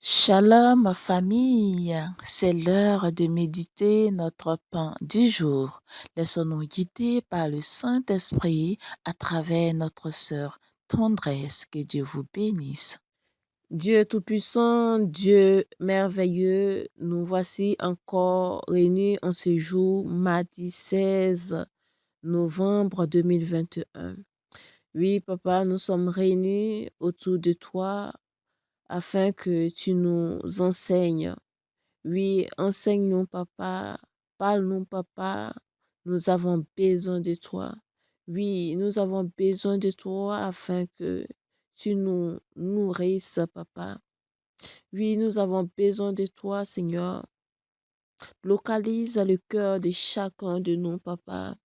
Shalom famille, c'est l'heure de méditer notre pain du jour. Laissons-nous guider par le Saint-Esprit à travers notre sœur Tendresse. Que Dieu vous bénisse. Dieu Tout-Puissant, Dieu merveilleux, nous voici encore réunis en ce jour, mardi 16 novembre 2021. Oui, Papa, nous sommes réunis autour de toi afin que tu nous enseignes. Oui, enseigne-nous, Papa, parle-nous, Papa, nous avons besoin de toi. Oui, nous avons besoin de toi afin que tu nous nourrisses, Papa. Oui, nous avons besoin de toi, Seigneur. Localise le cœur de chacun de nous, Papa,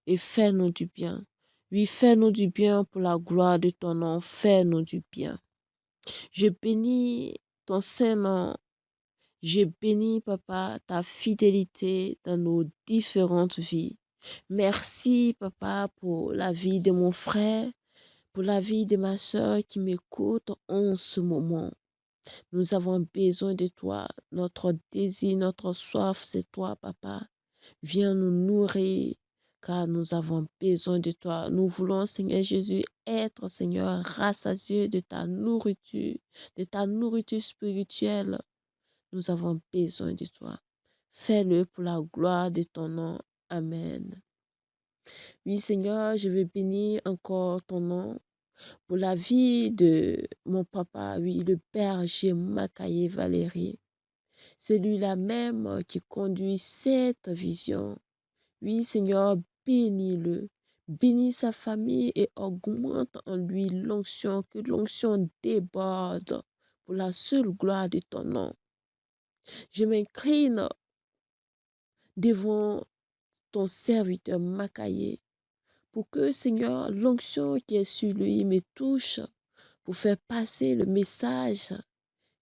et fais-nous du bien. Oui, fais-nous du bien pour la gloire de ton nom. Fais-nous du bien. Je bénis ton Saint-Nom. Je bénis, Papa, ta fidélité dans nos différentes vies. Merci, Papa, pour la vie de mon frère, pour la vie de ma soeur qui m'écoute en ce moment. Nous avons besoin de toi. Notre désir, notre soif, c'est toi, Papa. Viens nous nourrir, car nous avons besoin de toi. Nous voulons, Seigneur Jésus, être, Seigneur, rassasiés de ta nourriture spirituelle. Nous avons besoin de toi. Fais-le pour la gloire de ton nom. Amen. Oui, Seigneur, je veux bénir encore ton nom pour la vie de mon papa, oui, le père G. Makaye Valérie. C'est lui-là même qui conduit cette vision. Oui, Seigneur, bénis-le. Bénis sa famille et augmente en lui l'onction, que l'onction déborde pour la seule gloire de ton nom. Je m'incline devant ton serviteur Makaye pour que, Seigneur, l'onction qui est sur lui me touche pour faire passer le message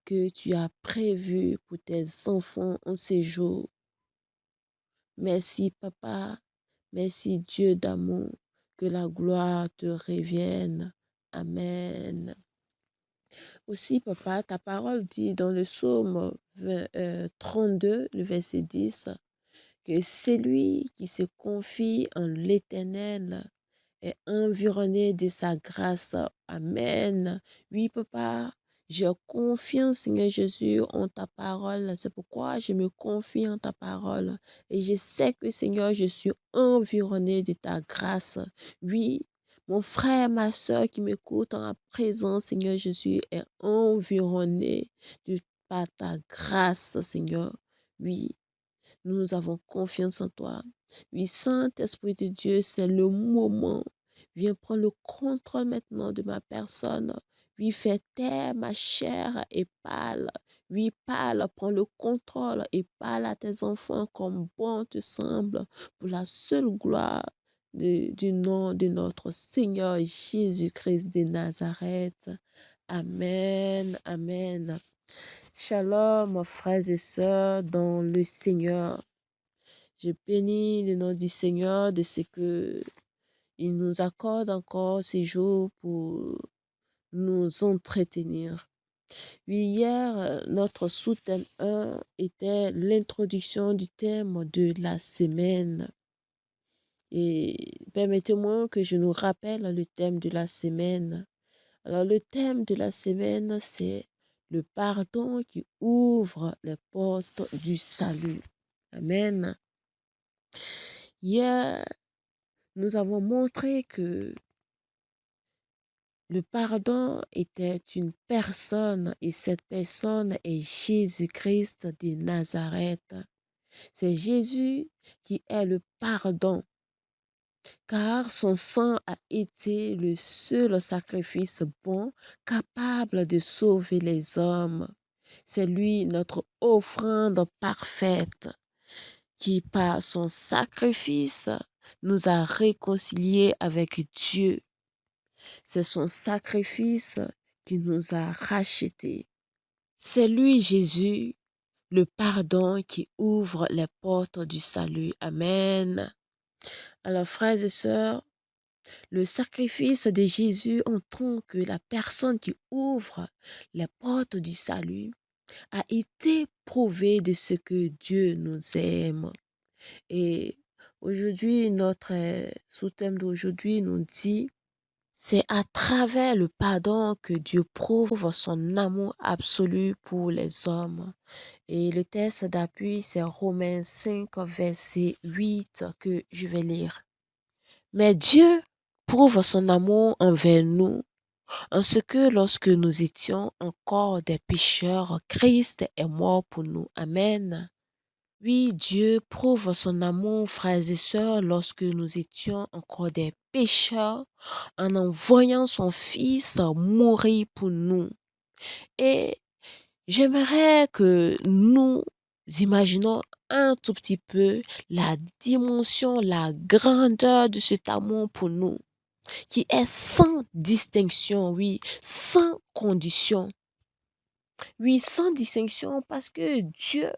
que tu as prévu pour tes enfants en ces jours. Merci, Papa. Merci, Dieu d'amour. Que la gloire te revienne. Amen. Aussi, Papa, ta parole dit dans le psaume 32, le verset 10, que celui qui se confie en l'Éternel est environné de sa grâce. Amen. Oui, Papa, j'ai confiance, Seigneur Jésus, en ta parole. C'est pourquoi je me confie en ta parole. Et je sais que, Seigneur, je suis environné de ta grâce. Oui, mon frère, ma soeur qui m'écoute en présent, Seigneur Jésus, est environné par ta grâce, Seigneur. Oui, nous avons confiance en toi. Oui, Saint-Esprit de Dieu, c'est le moment. Viens prendre le contrôle maintenant de ma personne. Oui, fais taire ma chair et parle. Oui, parle, prends le contrôle et parle à tes enfants comme bon te semble pour la seule gloire du nom de notre Seigneur Jésus-Christ de Nazareth. Amen, amen. Shalom, frères et sœurs dans le Seigneur. Je bénis le nom du Seigneur de ce que il nous accorde encore ces jours pour nous entretenir. Oui, hier, notre sous-thème 1 était l'introduction du thème de la semaine. Et permettez-moi que je nous rappelle le thème de la semaine. Alors, le thème de la semaine, c'est le pardon qui ouvre les portes du salut. Amen. Hier, nous avons montré que le pardon était une personne et cette personne est Jésus-Christ de Nazareth. C'est Jésus qui est le pardon, car son sang a été le seul sacrifice bon capable de sauver les hommes. C'est lui notre offrande parfaite qui, par son sacrifice, nous a réconciliés avec Dieu. C'est son sacrifice qui nous a rachetés. C'est lui, Jésus, le pardon qui ouvre les portes du salut. Amen. Alors, frères et sœurs, le sacrifice de Jésus en tant que la personne qui ouvre les portes du salut a été prouvé de ce que Dieu nous aime. Et aujourd'hui, notre sous-thème d'aujourd'hui nous dit, c'est à travers le pardon que Dieu prouve son amour absolu pour les hommes. Et le texte d'appui, c'est Romains 5, verset 8 que je vais lire. Mais Dieu prouve son amour envers nous en ce que lorsque nous étions encore des pécheurs, Christ est mort pour nous. Amen. Oui, Dieu prouve son amour, frères et sœurs, lorsque nous étions encore des pécheurs, en envoyant son Fils mourir pour nous. Et j'aimerais que nous imaginons un tout petit peu la dimension, la grandeur de cet amour pour nous, qui est sans distinction, oui, sans condition. Oui, sans distinction parce que Dieu,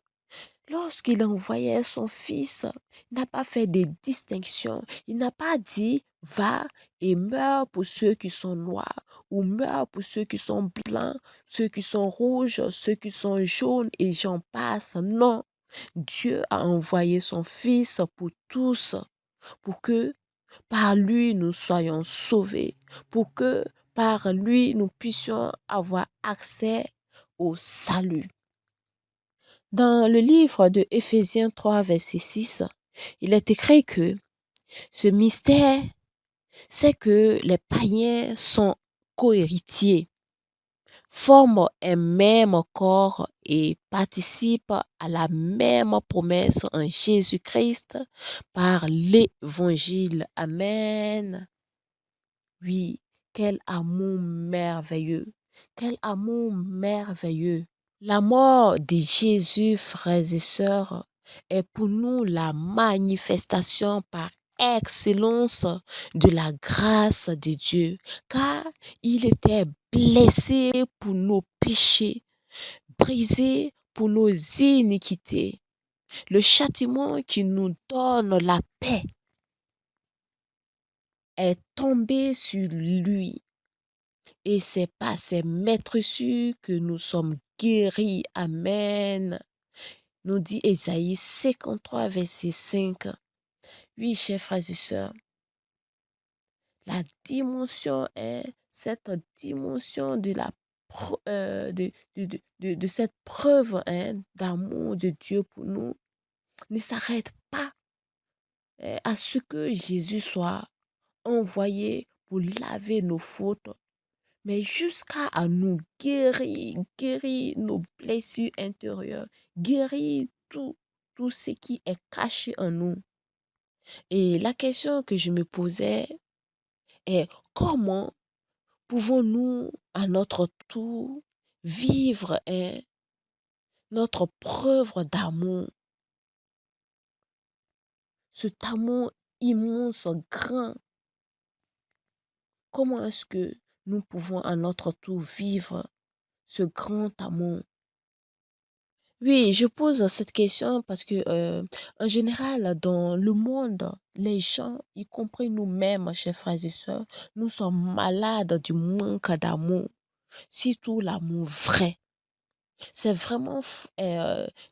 lorsqu'il envoyait son Fils, il n'a pas fait de distinction. Il n'a pas dit, va et meurs pour ceux qui sont noirs, ou meurs pour ceux qui sont blancs, ceux qui sont rouges, ceux qui sont jaunes, et j'en passe. Non, Dieu a envoyé son Fils pour tous, pour que par lui nous soyons sauvés, pour que par lui nous puissions avoir accès au salut. Dans le livre de Éphésiens 3, verset 6, il est écrit que ce mystère, c'est que les païens sont cohéritiers, forment un même corps et participent à la même promesse en Jésus-Christ par l'évangile. Amen. Oui, quel amour merveilleux, quel amour merveilleux. La mort de Jésus, frères et sœurs, est pour nous la manifestation par excellence de la grâce de Dieu, car il était blessé pour nos péchés, brisé pour nos iniquités. Le châtiment qui nous donne la paix est tombé sur lui. Et c'est par ses maîtresses que nous sommes guéris. Amen. Nous dit Ésaïe 53, verset 5. Oui, chers frères et sœurs, la dimension est cette dimension de la de cette preuve d'amour de Dieu pour nous ne s'arrête pas à ce que Jésus soit envoyé pour laver nos fautes, mais jusqu'à à nous guérir, guérir nos blessures intérieures, guérir tout ce qui est caché en nous. Et la question que je me posais est comment pouvons-nous à notre tour vivre notre preuve d'amour, cet amour immense, grand. Comment est-ce que nous pouvons à notre tour vivre ce grand amour? Oui, je pose cette question parce que, en général, dans le monde, les gens, y compris nous-mêmes, chers frères et sœurs, nous sommes malades du manque d'amour, surtout l'amour vrai. C'est vraiment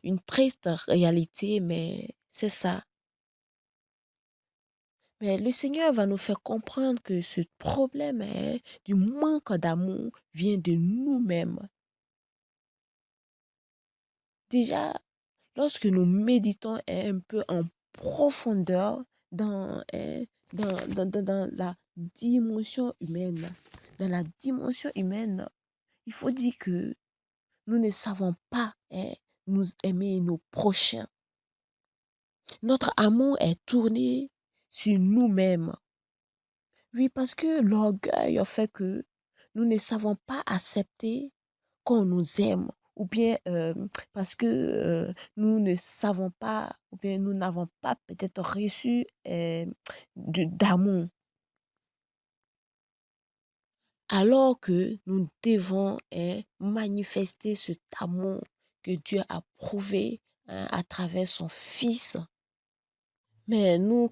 une triste réalité, mais c'est ça. Mais le Seigneur va nous faire comprendre que ce problème du manque d'amour vient de nous-mêmes. Déjà, lorsque nous méditons un peu en profondeur dans, dans la dimension humaine, dans la dimension humaine, il faut dire que nous ne savons pas nous aimer nos prochains. Notre amour est tourné sur nous-mêmes. Oui, parce que l'orgueil fait que nous ne savons pas accepter qu'on nous aime, ou bien parce que nous ne savons pas, ou bien nous n'avons pas peut-être reçu d'amour, alors que nous devons manifester cet amour que Dieu a prouvé à travers son Fils. Mais nous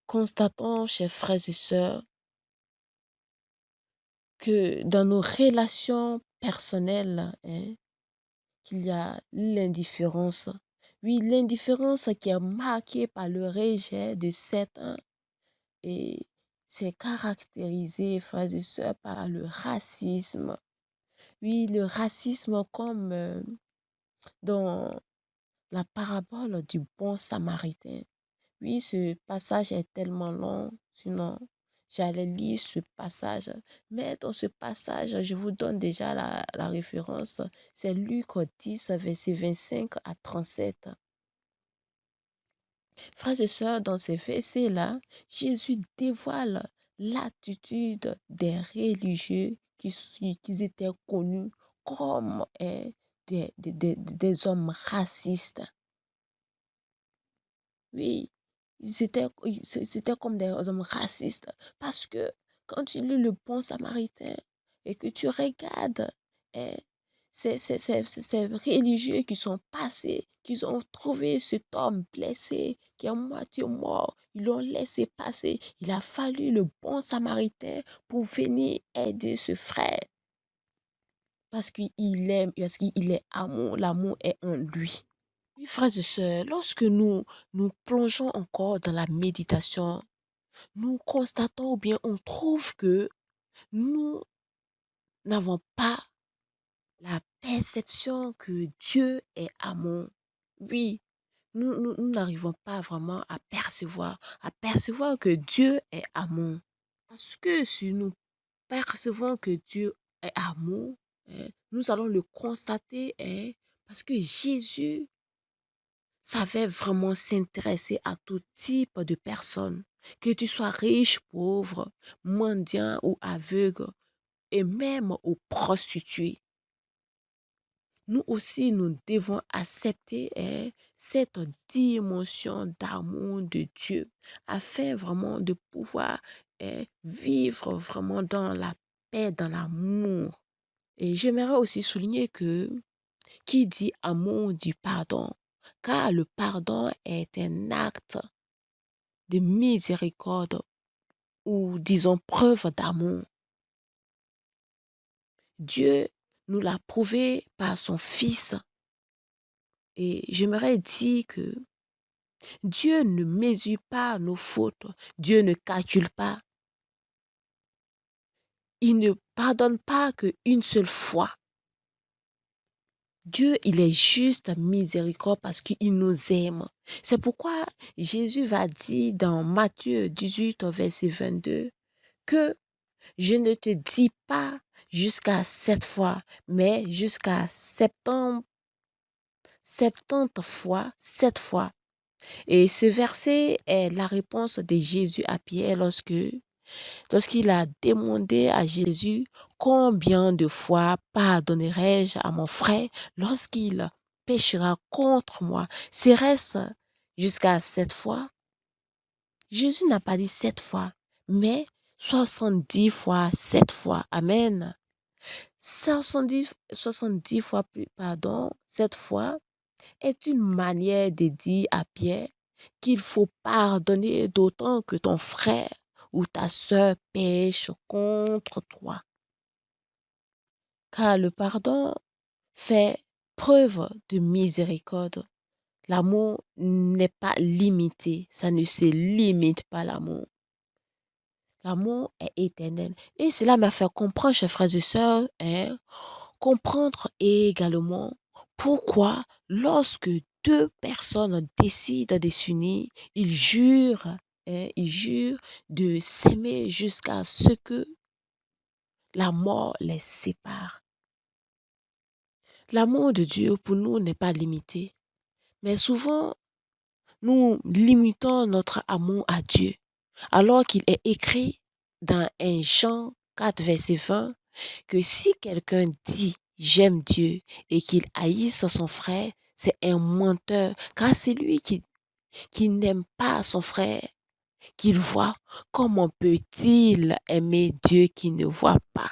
constatons, chers frères et sœurs, que dans nos relations personnel, hein, qu'il y a l'indifférence. Oui, l'indifférence qui est marquée par le rejet de certains et c'est caractérisé, frères et sœurs, par le racisme. Oui, le racisme comme dans la parabole du bon samaritain. Oui, ce passage est tellement long, sinon j'allais lire ce passage. Mais dans ce passage, je vous donne déjà la référence. C'est Luc 10, verset 25 à 37. Frères et sœurs, dans ces versets-là, Jésus dévoile l'attitude des religieux qui étaient connus comme des hommes racistes. Oui, c'était comme des hommes racistes. Parce que quand tu lis le bon samaritain et que tu regardes hein, ces religieux qui sont passés, qui ont trouvé cet homme blessé, qui est à moitié mort, ils l'ont laissé passer. Il a fallu le bon samaritain pour venir aider ce frère. Parce qu'il aime, parce qu'il est amour, l'amour est en lui. Oui, frères et sœurs, lorsque nous plongeons encore dans la méditation, nous constatons ou bien on trouve que nous n'avons pas la perception que Dieu est amour. Oui, nous n'arrivons pas vraiment à percevoir que Dieu est amour. Parce que si nous percevons que Dieu est amour, nous allons le constater parce que Jésus savait vraiment s'intéresser à tout type de personnes, que tu sois riche, pauvre, mendiant ou aveugle, et même aux prostituées. Nous aussi, nous devons accepter cette dimension d'amour de Dieu afin vraiment de pouvoir vivre vraiment dans la paix, dans l'amour. Et j'aimerais aussi souligner que qui dit amour dit pardon, car le pardon est un acte de miséricorde ou disons preuve d'amour. Dieu nous l'a prouvé par son Fils et j'aimerais dire que Dieu ne mesure pas nos fautes, Dieu ne calcule pas, il ne pardonne pas qu'une seule fois. Dieu, il est juste miséricorde parce qu'il nous aime. C'est pourquoi Jésus va dire dans Matthieu 18, verset 22, que je ne te dis pas jusqu'à 7 fois, mais jusqu'à 70 fois, 7 fois. Et ce verset est la réponse de Jésus à Pierre lorsqu'il a demandé à Jésus combien de fois pardonnerai-je à mon frère lorsqu'il péchera contre moi. Serait-ce jusqu'à 7 fois? Jésus n'a pas dit 7 fois, mais 70 fois 7 fois. Amen. 70 fois plus, pardon, 7 fois est une manière de dire à Pierre qu'il faut pardonner d'autant que ton frère ou ta sœur pêche contre toi. Car le pardon fait preuve de miséricorde. L'amour n'est pas limité, ça ne se limite pas l'amour. L'amour est éternel. Et cela m'a fait comprendre, chers frères et sœurs, comprendre également pourquoi lorsque deux personnes décident de s'unir, ils jurent de s'aimer jusqu'à ce que la mort les sépare. L'amour de Dieu pour nous n'est pas limité, mais souvent nous limitons notre amour à Dieu, alors qu'il est écrit dans 1 Jean 4, verset 20, que si quelqu'un dit j'aime Dieu et qu'il haïsse son frère, c'est un menteur, car c'est lui qui n'aime pas son frère, qu'il voit. Comment peut-il aimer Dieu qui ne voit pas?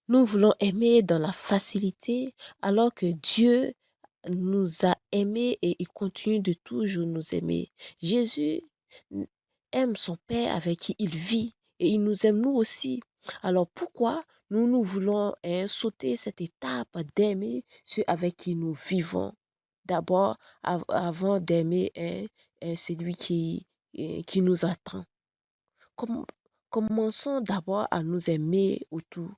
Nous voulons aimer dans la facilité alors que Dieu nous a aimés et il continue de toujours nous aimer. Jésus aime son Père avec qui il vit et il nous aime nous aussi. Alors pourquoi nous voulons sauter cette étape d'aimer ceux avec qui nous vivons. D'abord, avant d'aimer celui qui nous attend. Comm- Commençons d'abord à nous aimer autour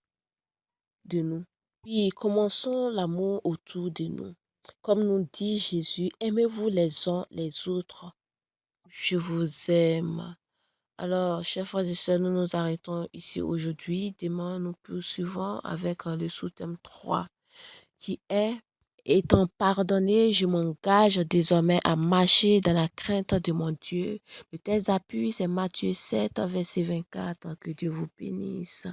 de nous. Puis commençons l'amour autour de nous. Comme nous dit Jésus, aimez-vous les uns les autres. Je vous aime. Alors, chers frères et sœurs, nous nous arrêtons ici aujourd'hui. Demain, nous poursuivons avec le sous-thème 3 qui est: étant pardonné, je m'engage désormais à marcher dans la crainte de mon Dieu. Le texte d'appui, c'est Matthieu 7, verset 24. Que Dieu vous bénisse.